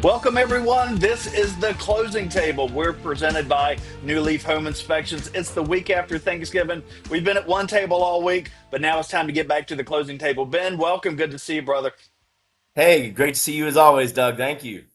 Welcome, everyone. This is the closing table. We're presented by New Leaf Home Inspections. It's the week after Thanksgiving. We've been at one table all week, but now it's time to get back to the closing table. Ben, welcome. Good to see you, brother. Hey, great to see you as always, Doug. Thank you.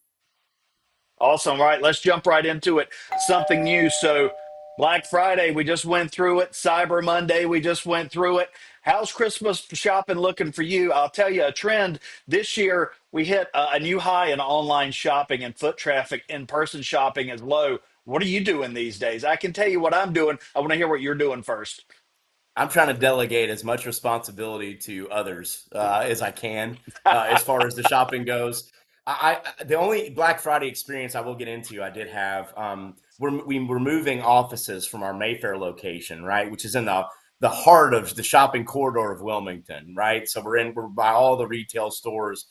Awesome. All right, let's jump right into it. Something new. So, Black Friday, we just went through it. Cyber Monday, we just went through it. How's Christmas shopping looking for you? I'll tell you a trend this year. We hit a new high in online shopping and foot traffic. In person shopping is low. What are you doing these days? I can tell you what I'm doing. I want to hear what you're doing first. I'm trying to delegate as much responsibility to others as I can as far as the shopping goes. The only Black Friday experience I will get into, I did have. We were moving offices from our Mayfair location, right, which is in the heart of the shopping corridor of Wilmington, right. So we're by all the retail stores.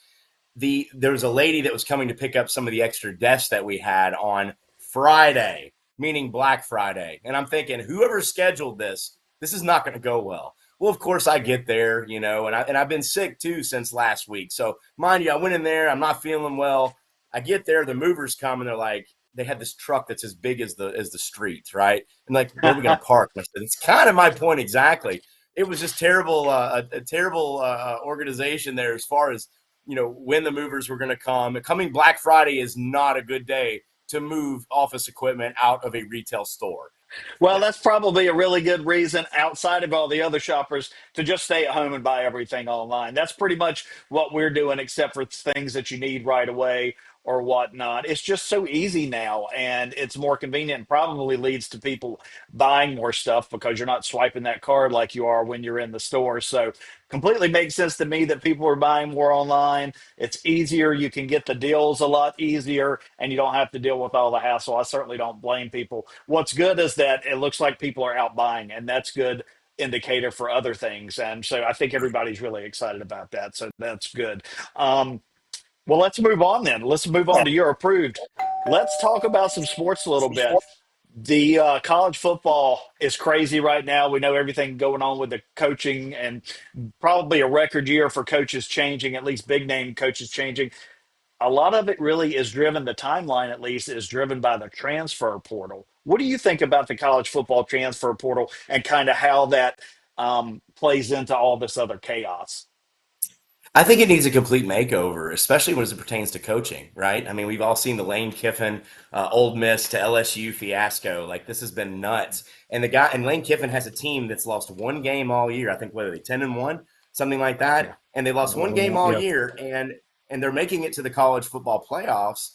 There was a lady that was coming to pick up some of the extra desks that we had on Friday, meaning Black Friday. And I'm thinking, whoever scheduled this is not going to go well. Well, of course, I get there, and I've been sick too since last week. So, mind you, I went in there. I'm not feeling well. I get there, the movers come, and they're like, they had this truck that's as big as the streets, right? And like, where are we going to park? And I said, it's kind of my point exactly. It was just terrible, a terrible organization there as far as when the movers were going to come. Coming Black Friday is not a good day to move office equipment out of a retail store. Well, that's probably a really good reason outside of all the other shoppers to just stay at home and buy everything online. That's pretty much what we're doing, except for things that you need right away or whatnot. It's just so easy now and it's more convenient and probably leads to people buying more stuff because you're not swiping that card like you are when you're in the store. So, completely makes sense to me that people are buying more online. It's easier. You can get the deals a lot easier and you don't have to deal with all the hassle. I certainly don't blame people. What's good is that it looks like people are out buying, and that's good indicator for other things. And so I think everybody's really excited about that. So that's good. Um, well, let's move on then. Let's move on to your approved. Let's talk about some sports a little bit. The college football is crazy right now. We know everything going on with the coaching and probably a record year for coaches changing, at least big name coaches changing. A lot of it really is driven, the timeline at least is driven by the transfer portal. What do you think about the college football transfer portal and kind of how that plays into all this other chaos? I think it needs a complete makeover, especially when it pertains to coaching, right? I mean, we've all seen the Lane Kiffin, Old Miss to LSU fiasco. Like this has been nuts. And Lane Kiffin has a team that's lost one game all year. I think what are they 10-1, something like Yeah. that. And they lost one game all Yeah. year, and they're making it to the college football playoffs.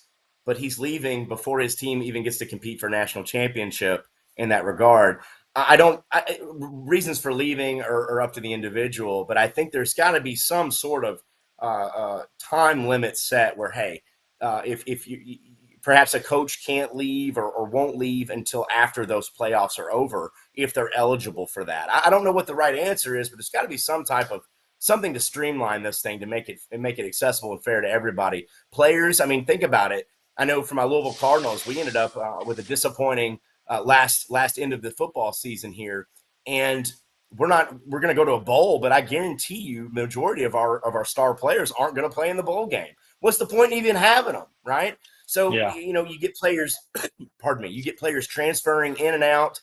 But he's leaving before his team even gets to compete for a national championship in that regard. I don't reasons for leaving are up to the individual, but I think there's got to be some sort of time limit set where, hey, if you perhaps a coach can't leave or won't leave until after those playoffs are over if they're eligible for that. I don't know what the right answer is, but there's got to be some type of something to streamline this thing to make it accessible and fair to everybody. Players, I mean, think about it. I know for my Louisville Cardinals, we ended up with a disappointing last end of the football season here, and we're going to go to a bowl, but I guarantee you, majority of our star players aren't going to play in the bowl game. What's the point in even having them, right? So Yeah. you get players, pardon me, you get players transferring in and out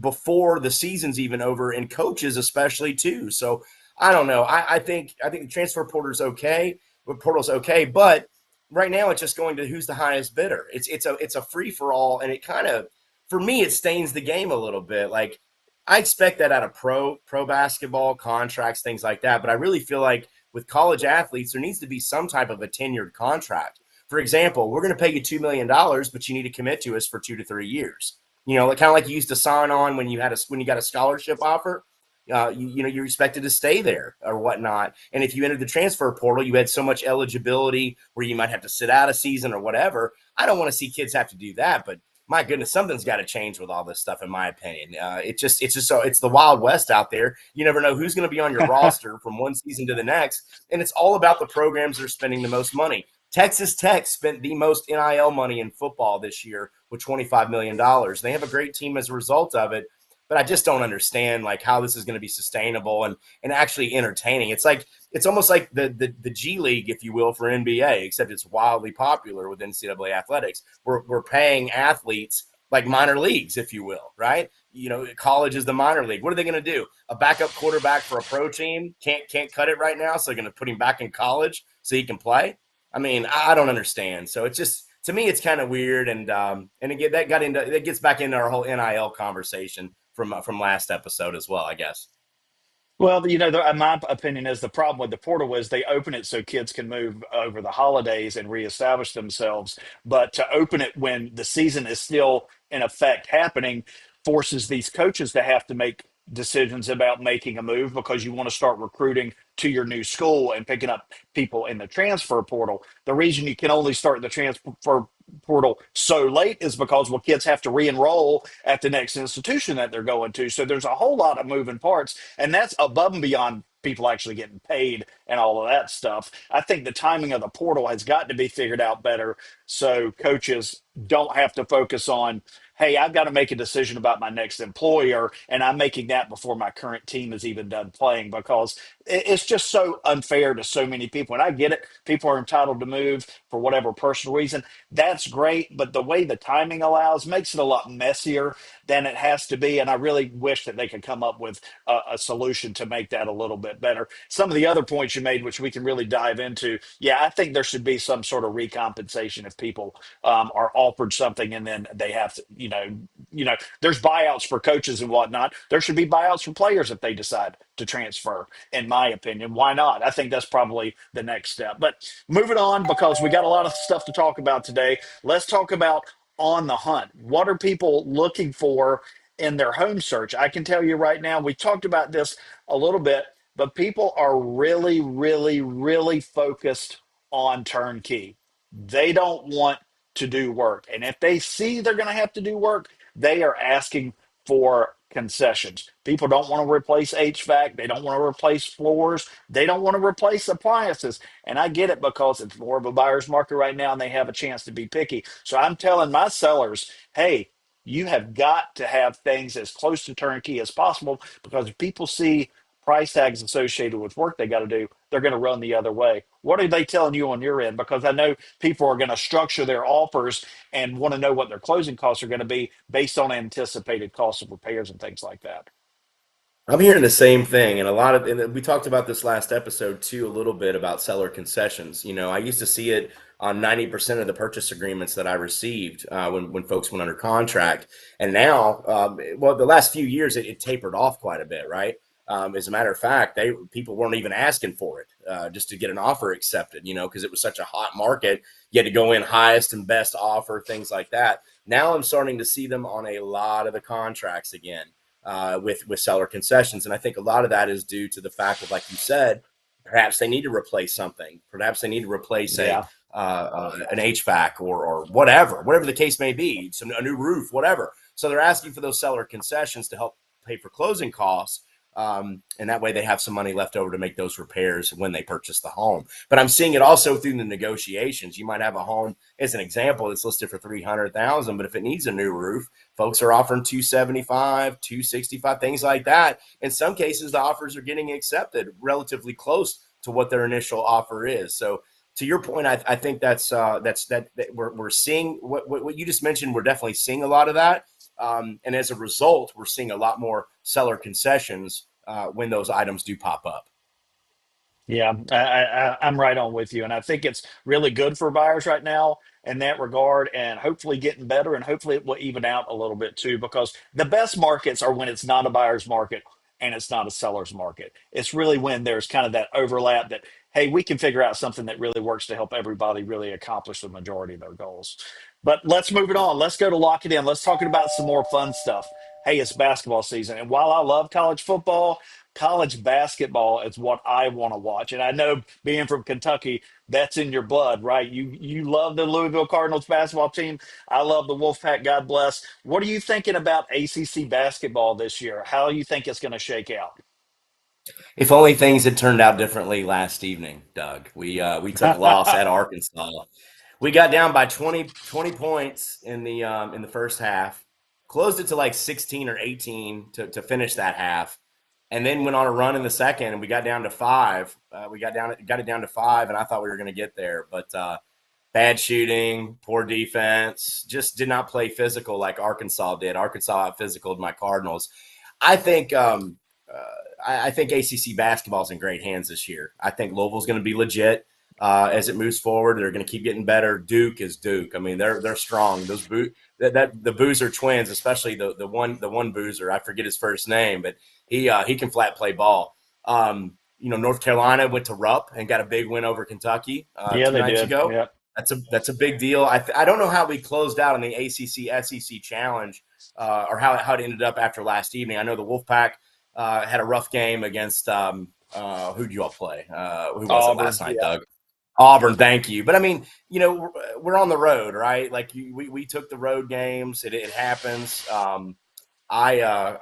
before the season's even over, and coaches especially too. So I don't know. I think the transfer portal's okay, but right now it's just going to who's the highest bidder. It's a free for all, and it kind of for me it stains the game a little bit. Like I expect that out of pro basketball contracts, things like that, but I really feel like with college athletes there needs to be some type of a tenured contract. For example, we're going to pay you $2 million, but you need to commit to us for 2 to 3 years. Kind of like you used to sign on when you got a scholarship offer. You're expected to stay there or whatnot. And if you entered the transfer portal, you had so much eligibility where you might have to sit out a season or whatever. I don't want to see kids have to do that, but my goodness, something's got to change with all this stuff, in my opinion. It's the Wild West out there. You never know who's going to be on your roster from one season to the next, and it's all about the programs that are spending the most money. Texas Tech spent the most NIL money in football this year with $25 million. They have a great team as a result of it, but I just don't understand like how this is going to be sustainable and actually entertaining. It's like it's almost like the G League, if you will, for NBA, except it's wildly popular with NCAA athletics. We're paying athletes like minor leagues, if you will, right? College is the minor league. What are they going to do? A backup quarterback for a pro team can't cut it right now, so they're going to put him back in college so he can play. I mean, I don't understand. So it's just, to me, it's kind of weird, and again, that gets back into our whole NIL conversation from last episode as well, I guess. Well, my opinion is the problem with the portal is they open it so kids can move over the holidays and reestablish themselves. But to open it when the season is still in effect happening forces these coaches to have to make decisions about making a move because you want to start recruiting to your new school and picking up people in the transfer portal. The reason you can only start the transfer portal so late is because, well, kids have to re-enroll at the next institution that they're going to. So there's a whole lot of moving parts, and that's above and beyond people actually getting paid and all of that stuff. I think the timing of the portal has got to be figured out better so coaches don't have to focus on, hey, I've got to make a decision about my next employer, and I'm making that before my current team is even done playing because it's just so unfair to so many people. And I get it. People are entitled to move for whatever personal reason. That's great. But the way the timing allows makes it a lot messier than it has to be. And I really wish that they could come up with a solution to make that a little bit better. Some of the other points you made, which we can really dive into, yeah, I think there should be some sort of recompensation if people are offered something and then they have to, there's buyouts for coaches and whatnot. There should be buyouts for players if they decide to transfer, in my opinion. Why not? I think that's probably the next step. But moving on, because we got a lot of stuff to talk about today, let's talk about on the hunt. What are people looking for in their home search? I can tell you right now, we talked about this a little bit, but people are really, really, really focused on turnkey. They don't want to do work. And if they see they're going to have to do work, they are asking for concessions. People don't want to replace HVAC. They don't want to replace floors. They don't want to replace appliances. And I get it because it's more of a buyer's market right now and they have a chance to be picky. So I'm telling my sellers, hey, you have got to have things as close to turnkey as possible because if people see price tags associated with work they got to do, they're going to run the other way. What are they telling you on your end? Because I know people are going to structure their offers and want to know what their closing costs are going to be based on anticipated costs of repairs and things like that. I'm hearing the same thing, and and we talked about this last episode too, a little bit about seller concessions. I used to see it on 90% of the purchase agreements that I received when folks went under contract, and now, well, the last few years it tapered off quite a bit, right? As a matter of fact, people weren't even asking for it just to get an offer accepted, because it was such a hot market. You had to go in highest and best offer, things like that. Now I'm starting to see them on a lot of the contracts again with seller concessions. And I think a lot of that is due to the fact that, like you said, perhaps they need to replace something. Perhaps they need to replace Yeah. an HVAC or whatever the case may be, a new roof, whatever. So they're asking for those seller concessions to help pay for closing costs. And that way they have some money left over to make those repairs when they purchase the home. But I'm seeing it also through the negotiations. You might have a home, as an example, that's listed for 300,000, but if it needs a new roof, folks are offering 275, 265, things like that. In some cases, the offers are getting accepted relatively close to what their initial offer is. So to your point, I think that we're seeing what you just mentioned. We're definitely seeing a lot of that. And as a result, we're seeing a lot more seller concessions when those items do pop up. Yeah, I'm right on with you, and I think it's really good for buyers right now in that regard, and hopefully getting better, and hopefully it will even out a little bit too. Because the best markets are when it's not a buyer's market and it's not a seller's market. It's really when there's kind of that overlap that hey, we can figure out something that really works to help everybody really accomplish the majority of their goals. But let's move it on. Let's go to lock it in. Let's talk about some more fun stuff. Hey, it's basketball season, and while I love college football, college basketball is what I want to watch. And I know being from Kentucky, that's in your blood, right? You love the Louisville Cardinals basketball team. I love the Wolfpack. God bless. What are you thinking about ACC basketball this year? How do you think it's going to shake out? If only things had turned out differently last evening, Doug. We took a loss at Arkansas. We got down by 20 points in the first half. Closed it to like 16 or 18 to finish that half. and then went on a run in the second, and we got down to five. Got it down to five, and I thought we were going to get there, but bad shooting, poor defense, just did not play physical like Arkansas did. Arkansas out physicaled my Cardinals. I think I think ACC basketball is in great hands this year. I think Louisville's going to be legit as it moves forward. They're going to keep getting better. Duke is Duke. I mean, they're strong. That the Boozer twins, especially the one Boozer, I forget his first name, but he can flat play ball. North Carolina went to Rupp and got a big win over Kentucky Yeah, two they nights did. ago. Yeah. That's a big deal. I don't know how we closed out on the ACC SEC challenge or how it ended up after last evening. I know the Wolfpack had a rough game against who'd you all play? Who was it Auburn. last night, Yeah. Doug? Auburn, thank you. But I mean, we're on the road, right? Like we took the road games. It happens. I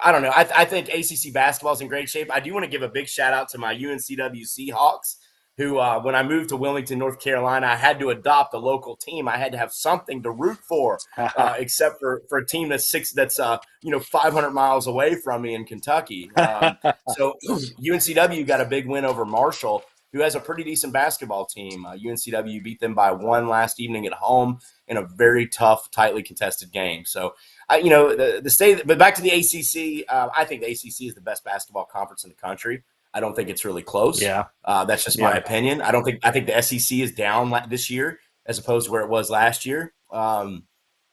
don't know. I think ACC basketball is in great shape. I do want to give a big shout out to my UNCW Seahawks, who when I moved to Wilmington, North Carolina, I had to adopt a local team. I had to have something to root for, except for a team that's 500 miles away from me in Kentucky. So UNCW got a big win over Marshall, who has a pretty decent basketball team. UNCW beat them by one last evening at home in a very tough, tightly contested game. So the state, but back to the ACC. I think the ACC is the best basketball conference in the country. I don't think it's really close. Yeah. That's just my Yeah. opinion. I think the SEC is down this year as opposed to where it was last year. But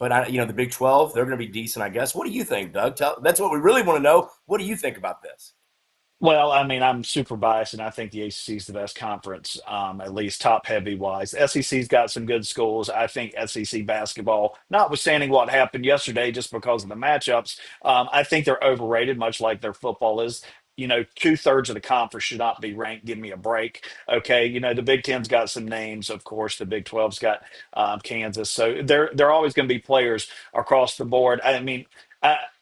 the Big 12, they're going to be decent, I guess. What do you think, Doug? That's what we really want to know. What do you think about this? Well, I mean, I'm super biased, and I think the ACC is the best conference, at least top heavy wise. SEC's got some good schools. I think SEC basketball, notwithstanding what happened yesterday, just because of the matchups, I think they're overrated, much like their football is. Two-thirds of the conference should not be ranked. Give me a break. Okay. The Big Ten's got some names, of course. The Big 12's got Kansas. So they're always going to be players across the board. I mean,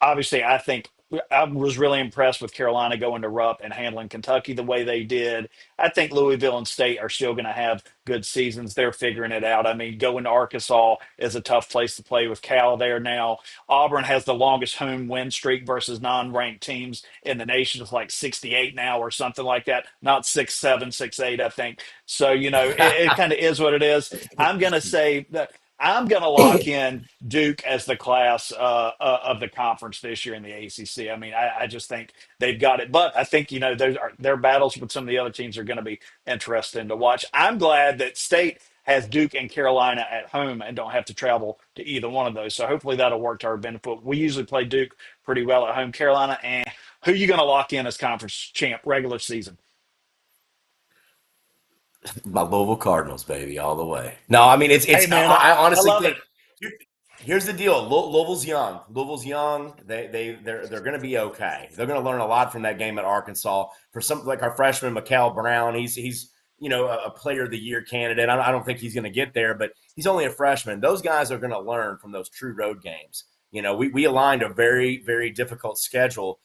obviously, I think I was really impressed with Carolina going to Rupp and handling Kentucky the way they did. I think Louisville and State are still going to have good seasons. They're figuring it out. I mean, going to Arkansas is a tough place to play with Cal there now. Auburn has the longest home win streak versus non-ranked teams in the nation. It's like 68 now or something like that. Not 6-7, 6-8, I think. So, it kind of is what it is. I'm going to say that I'm going to lock in Duke as the class of the conference this year in the ACC. I mean, I just think they've got it. But I think, their battles with some of the other teams are going to be interesting to watch. I'm glad that State has Duke and Carolina at home and don't have to travel to either one of those. So hopefully that'll work to our benefit. We usually play Duke pretty well at home. Carolina, who are you going to lock in as conference champ regular season? My Louisville Cardinals, baby, all the way. No, I mean it's. Hey, man, I I honestly love it. think here's the deal. Louisville's young. Louisville's young. They're going to be okay. They're going to learn a lot from that game at Arkansas. For some like our freshman Mikael Brown, he's a player of the year candidate. I don't think he's going to get there, but he's only a freshman. Those guys are going to learn from those true road games. We aligned a very very difficult schedule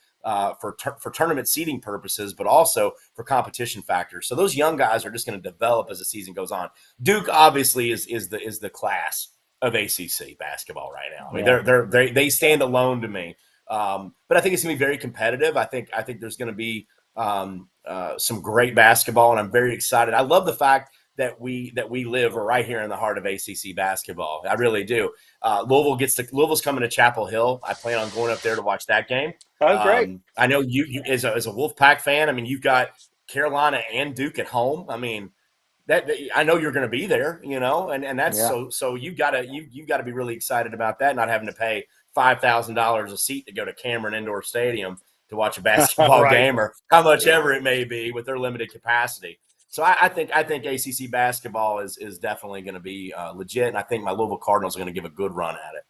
for tournament seeding purposes, but also for competition factors. So those young guys are just going to develop as the season goes on. Duke obviously is the class of ACC basketball right now. I mean, Yeah. they stand alone to me. But I think it's going to be very competitive. I think there's going to be some great basketball, and I'm very excited. I love the fact that we live right here in the heart of ACC basketball. I really do. Louisville's coming to Chapel Hill. I plan on going up there to watch that game. Oh, great. I know you as a Wolfpack fan. I mean, you've got Carolina and Duke at home. I mean, that I know you're going to be there, and that's Yeah. so you got to be really excited about that, not having to pay $5,000 a seat to go to Cameron Indoor Stadium to watch a basketball Right. game or how much ever it may be with their limited capacity. So I think ACC basketball is definitely going to be legit, and I think my Louisville Cardinals are going to give a good run at it.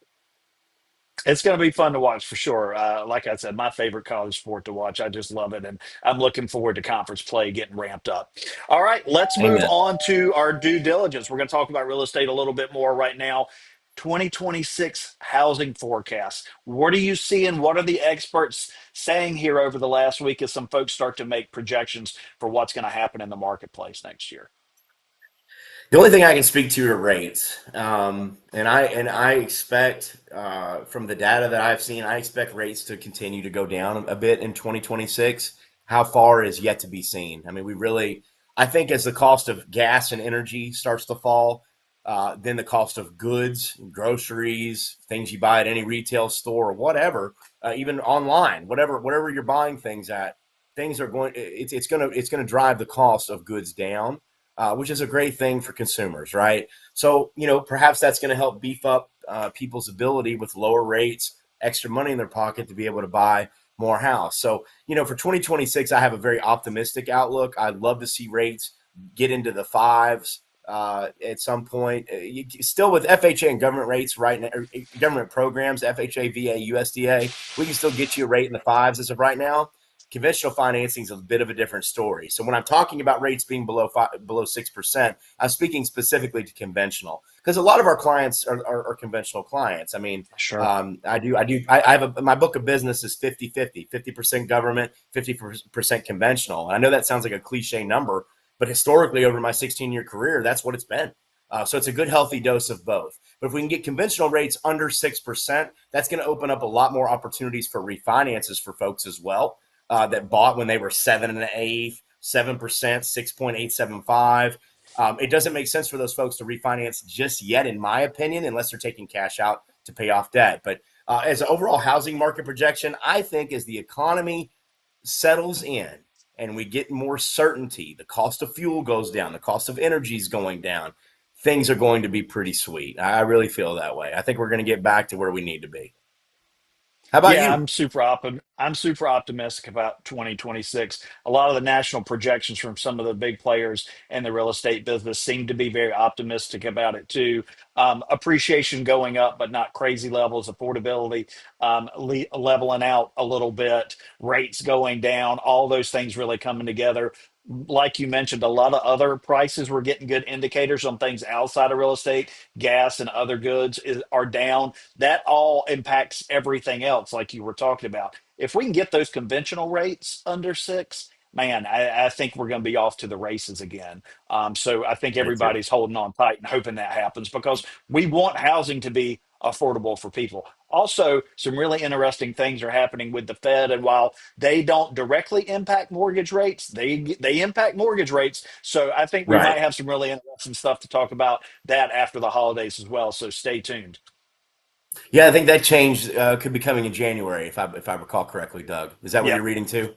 It's going to be fun to watch for sure. Like I said, my favorite college sport to watch. I just love it. And I'm looking forward to conference play getting ramped up. All right, let's move Amen. on to our due diligence. We're going to talk about real estate a little bit more right now. 2026 housing forecasts. What are you seeing? What are the experts saying here over the last week as some folks start to make projections for what's going to happen in the marketplace next year? The only thing I can speak to are rates, and I expect from the data that I've seen, I expect rates to continue to go down a bit in 2026. how far is yet to be seen. I mean, I think as the cost of gas and energy starts to fall, then the cost of goods, groceries, things you buy at any retail store or whatever, even online, whatever you're buying things at, things are going. It's gonna drive the cost of goods down, which is a great thing for consumers, right? So perhaps that's going to help beef up people's ability with lower rates, extra money in their pocket to be able to buy more house. So for 2026, I have a very optimistic outlook. I'd love to see rates get into the fives at some point. Still with FHA and government rates right now, government programs, FHA, VA, USDA, we can still get you a rate in the fives as of right now. Conventional financing is a bit of a different story. So when I'm talking about rates being below 6%, I'm speaking specifically to conventional because a lot of our clients are conventional clients. I mean, Sure. I have my book of business is 50% government, 50% conventional. And I know that sounds like a cliche number, but historically over my 16-year career, that's what it's been. So it's a good, healthy dose of both. But if we can get conventional rates under 6%, that's going to open up a lot more opportunities for refinances for folks as well that bought when they were 7.125%, 7%, 6.875. It doesn't make sense for those folks to refinance just yet, in my opinion, unless they're taking cash out to pay off debt. But as an overall housing market projection, I think as the economy settles in and we get more certainty, the cost of fuel goes down, the cost of energy is going down, things are going to be pretty sweet. I really feel that way. I think we're going to get back to where we need to be. How about Yeah, you? I'm super optimistic about 2026. A lot of the national projections from some of the big players in the real estate business seem to be very optimistic about it too. Appreciation going up, but not crazy levels. Affordability leveling out a little bit. Rates going down. All those things really coming together. Like you mentioned, a lot of other prices we're getting good indicators on things outside of real estate. Gas and other goods are down. That all impacts everything else, like you were talking about. If we can get those conventional rates under six, man, I think we're going to be off to the races again. So I think Me too. everybody's holding on tight and hoping that happens because we want housing to be affordable for people. Also, some really interesting things are happening with the Fed, and while they don't directly impact mortgage rates, they impact mortgage rates. So I think we Right. might have some really interesting stuff to talk about that after the holidays as well. So stay tuned. Yeah, I think that change could be coming in January, if I recall correctly. Doug, is that what Yeah, you're reading too?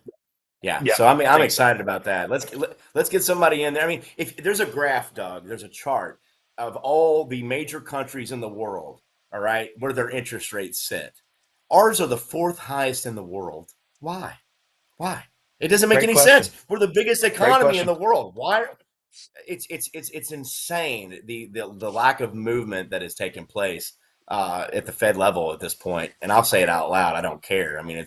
Yeah. yeah, So I'm I I'm think so. excited about that. Let's get somebody in there. I mean, if there's a graph, Doug, there's a chart of all the major countries in the world. All right, where their interest rates sit. Ours are the fourth highest in the world. Why? Why? It doesn't make Great any sense. question. We're the biggest Great economy in question. the world. Why? It's insane the lack of movement that has taken place at the Fed level at this point. And I'll say it out loud. I don't care. I mean,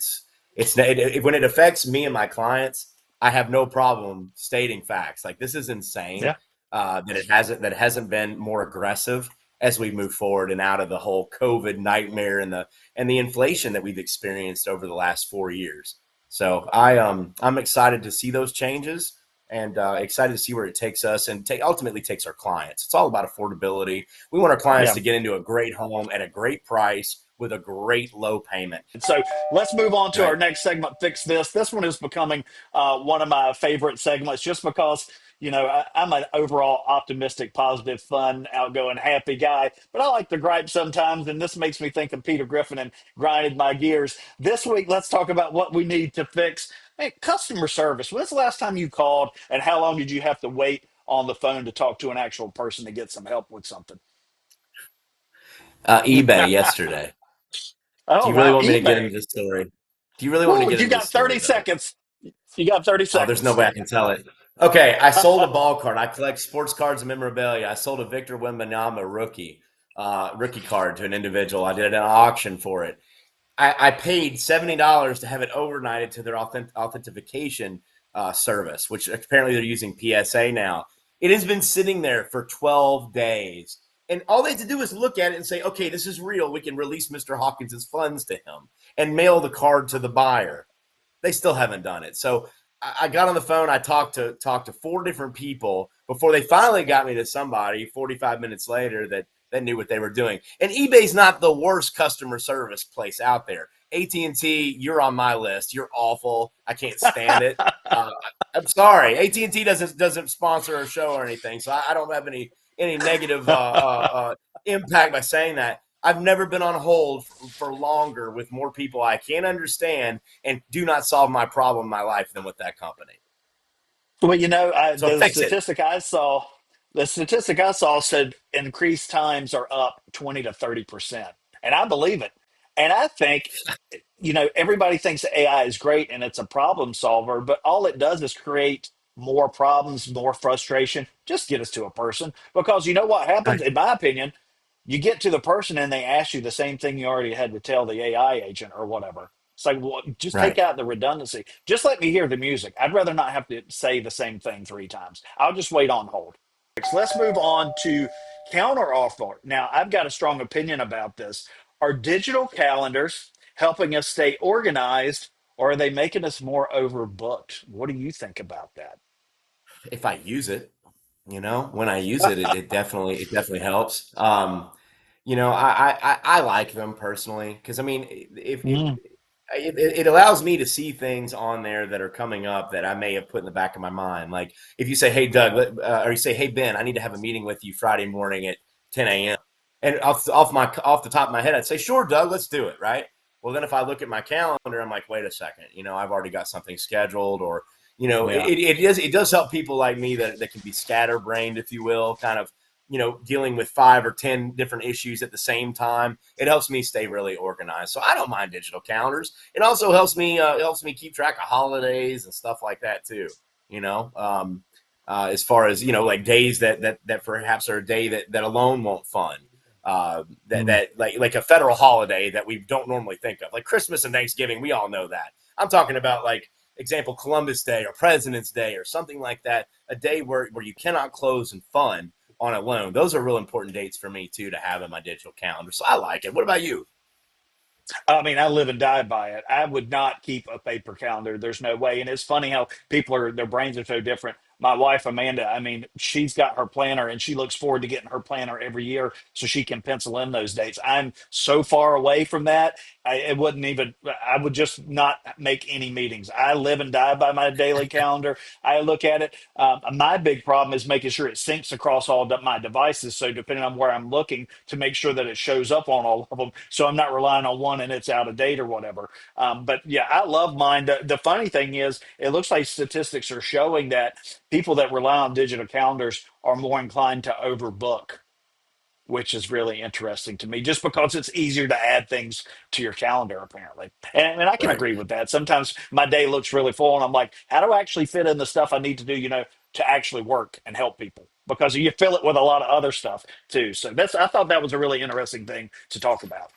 when it affects me and my clients, I have no problem stating facts. Like this is insane Yeah. that it hasn't been more aggressive as we move forward and out of the whole COVID nightmare and the inflation that we've experienced over the last 4 years. So I'm excited to see those changes and excited to see where it takes us and ultimately takes our clients. It's all about affordability. We want our clients Yeah. to get into a great home at a great price with a great low payment. So let's move on to our Right. next segment, Fix This. This one is becoming one of my favorite segments just because, I'm an overall optimistic, positive, fun, outgoing, happy guy, but I like to gripe sometimes. And this makes me think of Peter Griffin and grinded my gears. This week, let's talk about what we need to fix. Hey, customer service. When's the last time you called and how long did you have to wait on the phone to talk to an actual person to get some help with something? eBay yesterday. Do Oh, you really wow. want me to get eBay. into this story? Do you really want me to Woo, get you into got this 30 story, Doug? seconds. You got 30 Oh, there's no seconds. way I can tell it. Okay, I sold a ball card. I collect sports cards and memorabilia. I sold a Victor Wembanyama rookie card to an individual. I did an auction for it. I paid $70 to have it overnighted to their authentication service, which apparently they're using PSA now. It has been sitting there for 12 days. And all they have to do is look at it and say, okay, this is real. We can release Mr. Hawkins' funds to him and mail the card to the buyer. They still haven't done it. So I got on the phone. I talked to four different people before they finally got me to somebody 45 minutes later that knew what they were doing. And eBay's not the worst customer service place out there. AT&T, you're on my list. You're awful. I can't stand it. Uh, I'm sorry. AT&T doesn't sponsor our show or anything, so I don't have any negative impact by saying that. I've never been on hold for longer with more people I can't understand and do not solve my problem in my life than with that company. Well, So fix it. the statistic I saw said increased times are up 20 to 30%. And I believe it. And I think, everybody thinks that AI is great and it's a problem solver, but all it does is create more problems, more frustration. Just get us to a person. Because you know what happens, Right. in my opinion, you get to the person and they ask you the same thing you already had to tell the AI agent or whatever. It's like, well, just take Right. out the redundancy. Just let me hear the music. I'd rather not have to say the same thing three times. I'll just wait on hold. So let's move on to counter offer. Now, I've got a strong opinion about this. Are digital calendars helping us stay organized, or are they making us more overbooked? What do you think about that? If I use it, when I use it, it definitely helps. I like them personally because I mean, if Mm, it allows me to see things on there that are coming up that I may have put in the back of my mind. Like if you say, "Hey Doug," or you say, "Hey Ben, I need to have a meeting with you Friday morning at 10 a.m." And off the top of my head, I'd say, "Sure, Doug, let's do it." Right. Well, then if I look at my calendar, I'm like, "Wait a second, I've already got something scheduled," or yeah. it does help people like me that can be scatterbrained, if you will, kind of dealing with 5 or 10 different issues at the same time. It helps me stay really organized. So I don't mind digital calendars. It also helps me keep track of holidays and stuff like that too. You know, as far as like days that perhaps are a day that alone won't fund. Mm. That like a federal holiday that we don't normally think of, like Christmas and Thanksgiving. We all know that. I'm talking about like example Columbus Day or President's Day or something like that. A day where you cannot close and fund on a loan. Those are real important dates for me too to have in my digital calendar. So I like it. What about you? I mean, I live and die by it. I would not keep a paper calendar. There's no way. And it's funny how their brains are so different. My wife, Amanda, I mean, she's got her planner and she looks forward to getting her planner every year so she can pencil in those dates. I'm so far away from that. I would just not make any meetings. I live and die by my daily calendar. I look at it. My big problem is making sure it syncs across my devices. So depending on where I'm looking, to make sure that it shows up on all of them, so I'm not relying on one and it's out of date or whatever. But yeah, I love mine. The funny thing is, it looks like statistics are showing that people that rely on digital calendars are more inclined to overbook, which is really interesting to me, just because it's easier to add things to your calendar, apparently. And I can Right. agree with that. Sometimes my day looks really full, and I'm like, how do I actually fit in the stuff I need to do, to actually work and help people? Because you fill it with a lot of other stuff too. So I thought that was a really interesting thing to talk about.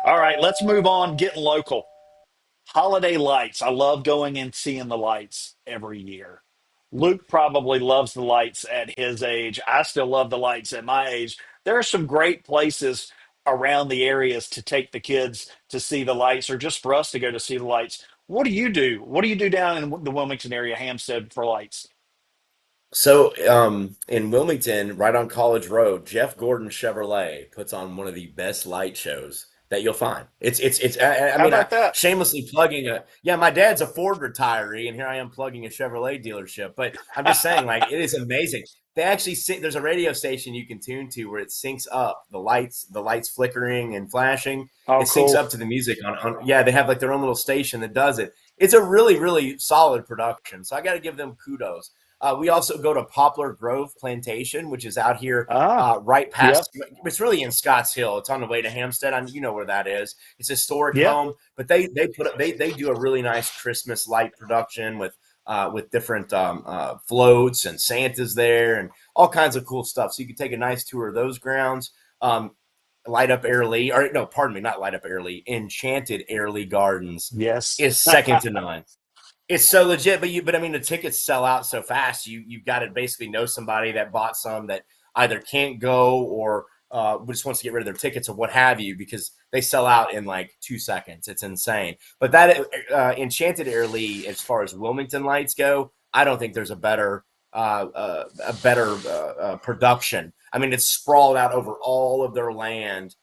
All right, let's move on. Getting local. Holiday lights. I love going and seeing the lights every year. Luke probably loves the lights at his age. I still love the lights at my age. There are some great places around the areas to take the kids to see the lights or just for us to go to see the lights. What do you do? What do you do down in the Wilmington area, Hampstead, for lights? So, in Wilmington, right on College Road, Jeff Gordon Chevrolet puts on one of the best light shows that you'll find. It's. I How mean, I about that? shamelessly plugging a. Yeah, my dad's a Ford retiree, and here I am plugging a Chevrolet dealership. But I'm just saying, like, it is amazing. They actually there's a radio station you can tune to where it syncs up the lights flickering and flashing. Oh, It syncs cool. up to the music on. Yeah, they have like their own little station that does it. It's a really, really solid production. So I got to give them kudos. We also go to Poplar Grove Plantation, which is out here Ah, right past. yep, It's really in Scotts Hill. It's on the way to Hampstead. You know where that is. It's a historic yep. home, but they do a really nice Christmas light production with different floats and Santa's there and all kinds of cool stuff. So you can take a nice tour of those grounds. Um, Light Up Airly, or no, pardon me, not Light Up Airly. Enchanted Airly Gardens Yes. is second to none. It's so legit, but I mean the tickets sell out so fast. You've got to basically know somebody that bought some that either can't go or just wants to get rid of their tickets or what have you because they sell out in like 2 seconds. It's insane. But that Enchanted Air Lee, as far as Wilmington lights go, I don't think there's a better production. I mean, it's sprawled out over all of their land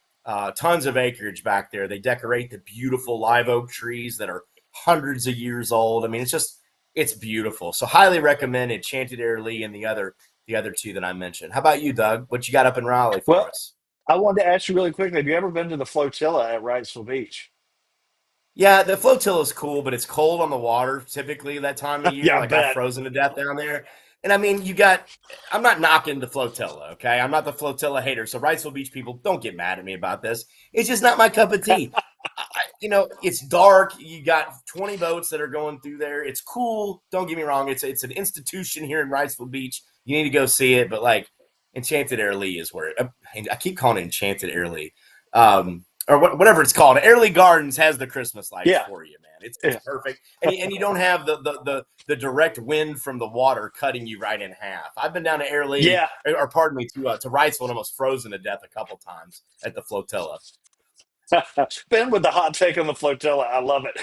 tons of acreage back there. They decorate the beautiful live oak trees that are hundreds of years old. I mean, it's beautiful. So highly recommend Enchanted Air Lee and the other two that I mentioned. How about you, Doug? What you got up in Raleigh for Well, us? I wanted to ask you really quickly, have you ever been to the flotilla at Wrightsville Beach? Yeah, the flotilla is cool, but it's cold on the water typically that time of year. Yeah, I Like I've bet. frozen to death down there. And I mean, I'm not knocking the flotilla, okay? I'm not the flotilla hater. So, Wrightsville Beach people, don't get mad at me about this. It's just not my cup of tea. It's dark. You got 20 boats that are going through there. It's cool. Don't get me wrong. It's an institution here in Wrightsville Beach. You need to go see it. But like Enchanted Air Lee is where I keep calling it Enchanted Air Lee, or whatever it's called. Airlie Gardens has the Christmas lights Yeah. for you, man. It's Yeah. perfect, and you don't have the direct wind from the water cutting you right in half. I've been down to Airlie, Yeah. or pardon me, to Wrightsville, and almost frozen to death a couple times at the flotilla. Ben with the hot take on the flotilla. I love it.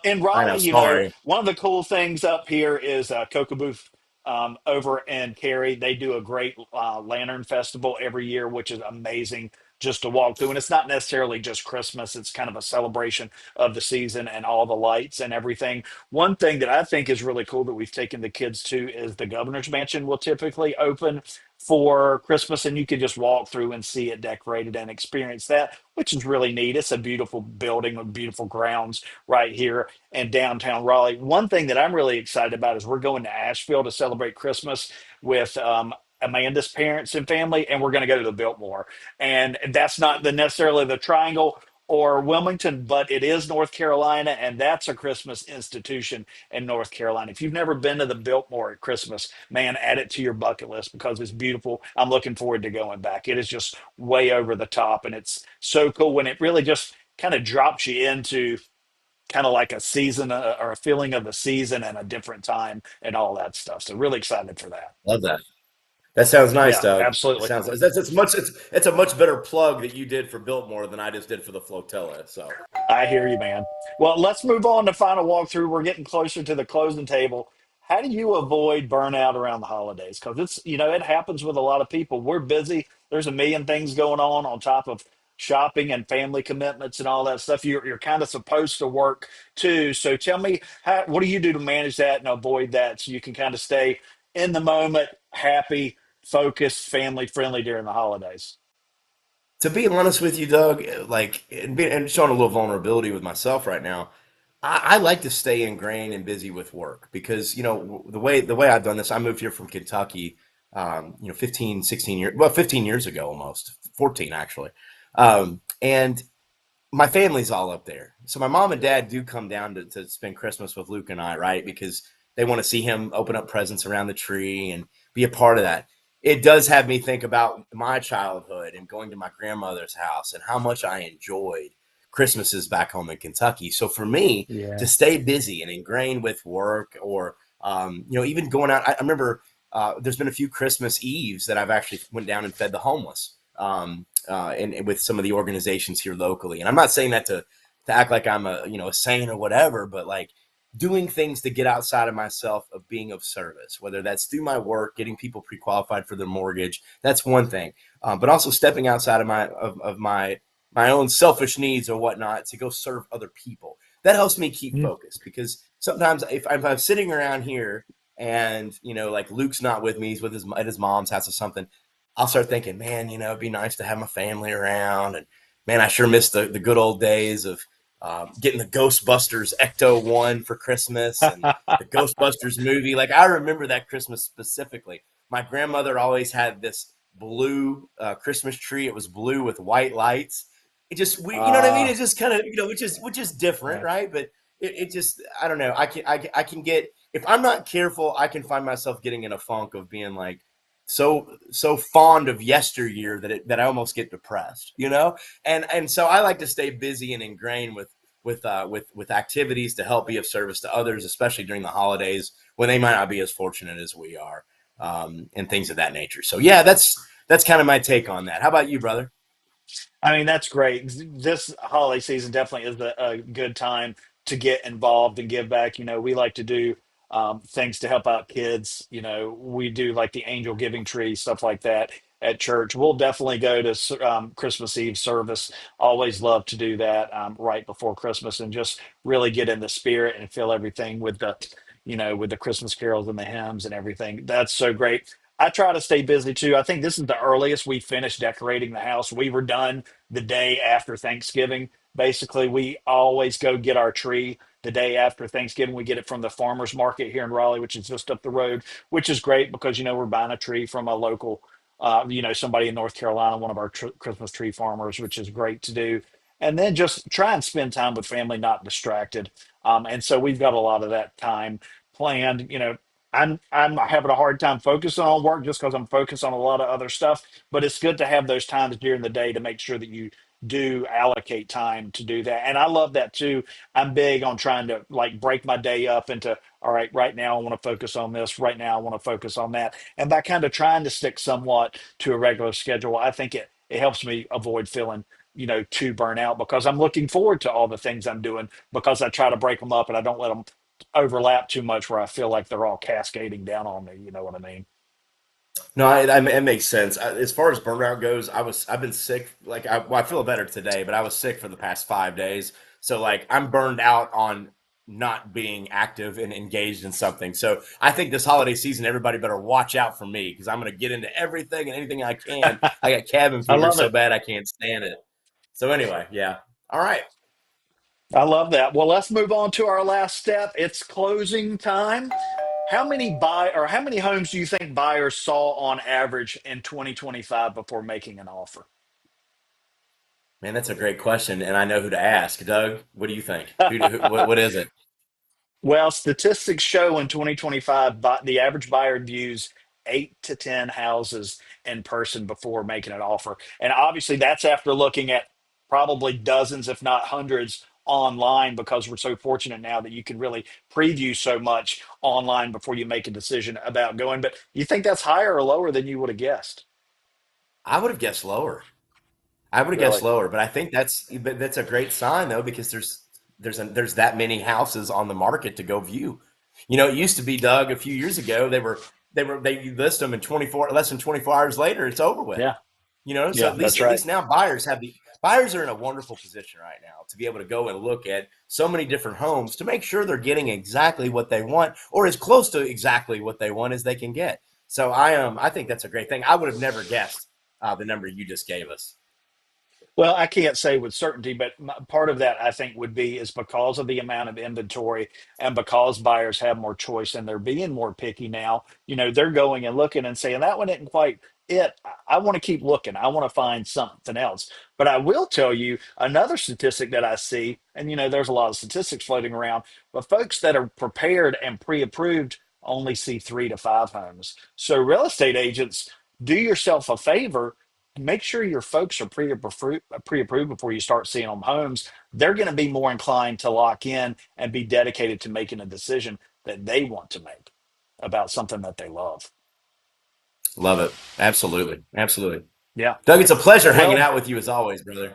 In I know. Raleigh, Sorry. one of the cool things up here is Cocoa Booth over in Cary. They do a great lantern festival every year, which is amazing just to walk through. And it's not necessarily just Christmas, it's kind of a celebration of the season and all the lights and everything. One thing that I think is really cool that we've taken the kids to is the governor's mansion will typically open for Christmas, and you can just walk through and see it decorated and experience that, which is really neat. It's a beautiful building with beautiful grounds right here in downtown Raleigh. One thing that I'm really excited about is we're going to Asheville to celebrate Christmas with Amanda's parents and family, and we're going to go to the Biltmore. And that's not necessarily the Triangle or Wilmington, but it is North Carolina, and that's a Christmas institution in North Carolina. If you've never been to the Biltmore at Christmas, man, add it to your bucket list because it's beautiful. I'm looking forward to going back. It is just way over the top, and it's so cool when it really just kind of drops you into kind of like a season or a feeling of the season and a different time and all that stuff. So really excited for that. Love that. That sounds nice, Yeah, Doug. It absolutely. sounds it's a much better plug that you did for Biltmore than I just did for the flotilla. So I hear you, man. Well, let's move on to final walkthrough. We're getting closer to the closing table. How do you avoid burnout around the holidays? Because it happens with a lot of people. We're busy. There's a million things going on top of shopping and family commitments and all that stuff. You're kind of supposed to work too. So tell me, what do you do to manage that and avoid that so you can kind of stay in the moment, happy, focused, family friendly during the holidays? to be honest with you, Doug, like and showing a little vulnerability with myself right now, I like to stay ingrained and busy with work because the way I've done this. I moved here from Kentucky, 15, 16 years, well, 15 years ago, almost 14 actually, and my family's all up there. So my mom and dad do come down to spend Christmas with Luke and I, right? Because they want to see him open up presents around the tree and be a part of that. It does have me think about my childhood and going to my grandmother's house and how much I enjoyed Christmases back home in Kentucky. So for me to Yeah. stay busy and ingrained with work or even going out, I remember there's been a few Christmas Eves that I've actually went down and fed the homeless. And with some of the organizations here locally. And I'm not saying that to act like I'm a saint or whatever, but like doing things to get outside of myself of being of service, whether that's through my work, getting people pre-qualified for their mortgage. That's one thing, but also stepping outside of my own selfish needs or whatnot to go serve other people. That helps me keep Mm. focused because sometimes if I'm sitting around here and like Luke's not with me, he's with his mom's house or something, I'll start thinking, man, it'd be nice to have my family around. And man, I sure miss the good old days of getting the Ghostbusters Ecto 1 for Christmas and the Ghostbusters movie. Like, I remember that Christmas specifically. My grandmother always had this blue Christmas tree. It was blue with white lights. You know what I mean? uh, It's just kind of, which is different, yeah. right? But it just, I don't know. I can get, if I'm not careful, I can find myself getting in a funk of being like, so fond of yesteryear that I almost get depressed, and so I like to stay busy and ingrained with activities to help be of service to others, especially during the holidays when they might not be as fortunate as we are, and things of that nature. So yeah, that's kind of my take on that. How about you, brother? I mean, that's great. This holiday season definitely is a good time to get involved and give back. We like to do things to help out kids. We do like the angel giving tree, stuff like that. at church. We'll definitely go to Christmas Eve service. Always love to do that right before Christmas and just really get in the spirit and feel everything with the, with the Christmas carols and the hymns and everything. That's so great. I try to stay busy too. I think this is the earliest we finished decorating the house. We were done the day after Thanksgiving. Basically, we always go get our tree the day after Thanksgiving. We get it from the farmers market here in Raleigh, which is just up the road, which is great because we're buying a tree from a local, somebody in North Carolina, one of our Christmas tree farmers, which is great to do. And then just try and spend time with family, not distracted. And so we've got a lot of that time planned. I'm having a hard time focusing on work just because I'm focused on a lot of other stuff. But it's good to have those times during the day to make sure that you do allocate time to do that. And I love that too. I'm big on trying to like break my day up into, all right, right now I want to focus on this, right now I want to focus on that. And by kind of trying to stick somewhat to a regular schedule, I think it helps me avoid feeling, too burnout because I'm looking forward to all the things I'm doing because I try to break them up and I don't let them overlap too much where I feel like they're all cascading down on me. You know what I mean? No, it makes sense. As far as burnout goes, I've been sick. Like I feel better today, but I was sick for the past 5 days. So like I'm burned out on not being active and engaged in something. So I think this holiday season, everybody better watch out for me because I'm going to get into everything and anything I can. I got cabin I fever love so it. bad I can't stand it. So anyway, yeah. All right. I love that. Well, let's move on to our last step. It's closing time. How many homes do you think buyers saw on average in 2025 before making an offer? Man, that's a great question, and I know who to ask. Doug, what do you think? What is it? Well, statistics show in 2025, the average buyer views 8 to 10 houses in person before making an offer. And obviously, that's after looking at probably dozens, if not hundreds, online because we're so fortunate now that you can really preview so much online before you make a decision about going. But you think that's higher or lower than you would have guessed? I would have guessed lower. I would have guessed Really? lower, but I think that's a great sign though because there's that many houses on the market to go view. It used to be Doug a few years ago they you list them in 24 less than 24 hours later it's over with. Yeah. So Yeah, at least that's at right. least now buyers are in a wonderful position right now to be able to go and look at so many different homes to make sure they're getting exactly what they want or as close to exactly what they want as they can get. So I think that's a great thing. I would have never guessed the number you just gave us. Well, I can't say with certainty, but part of that I think would be is because of the amount of inventory and because buyers have more choice and they're being more picky now. They're going and looking and saying that one isn't quite it. I want to keep looking. I want to find something else. But I will tell you another statistic that I see, and there's a lot of statistics floating around, but folks that are prepared and pre-approved only see 3 to 5 homes. So real estate agents, do yourself a favor, make sure your folks are pre-approved before you start seeing them homes. They're going to be more inclined to lock in and be dedicated to making a decision that they want to make about something that they love. Love it. Absolutely. Absolutely. Yeah. Doug, it's a pleasure hanging Well, out with you as always, brother.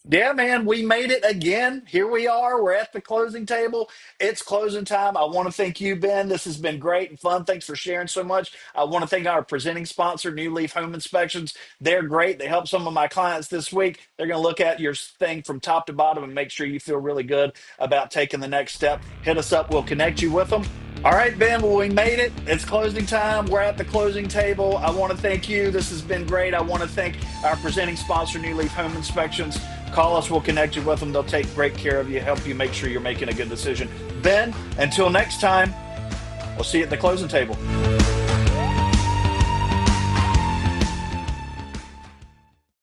yeah, man, we made it again. Here we are. We're at the closing table. It's closing time. I want to thank you, Ben. This has been great and fun. Thanks for sharing so much. I want to thank our presenting sponsor, New Leaf Home Inspections. They're great. They help some of my clients this week. They're going to look at your thing from top to bottom and make sure you feel really good about taking the next step. Hit us up. We'll connect you with them. All right, Ben. Well, we made it. It's closing time. We're at the closing table. I want to thank you. This has been great. I want to thank our presenting sponsor, New Leaf Home Inspections. Call us. We'll connect you with them. They'll take great care of you, help you make sure you're making a good decision. Ben, until next time, we'll see you at the closing table.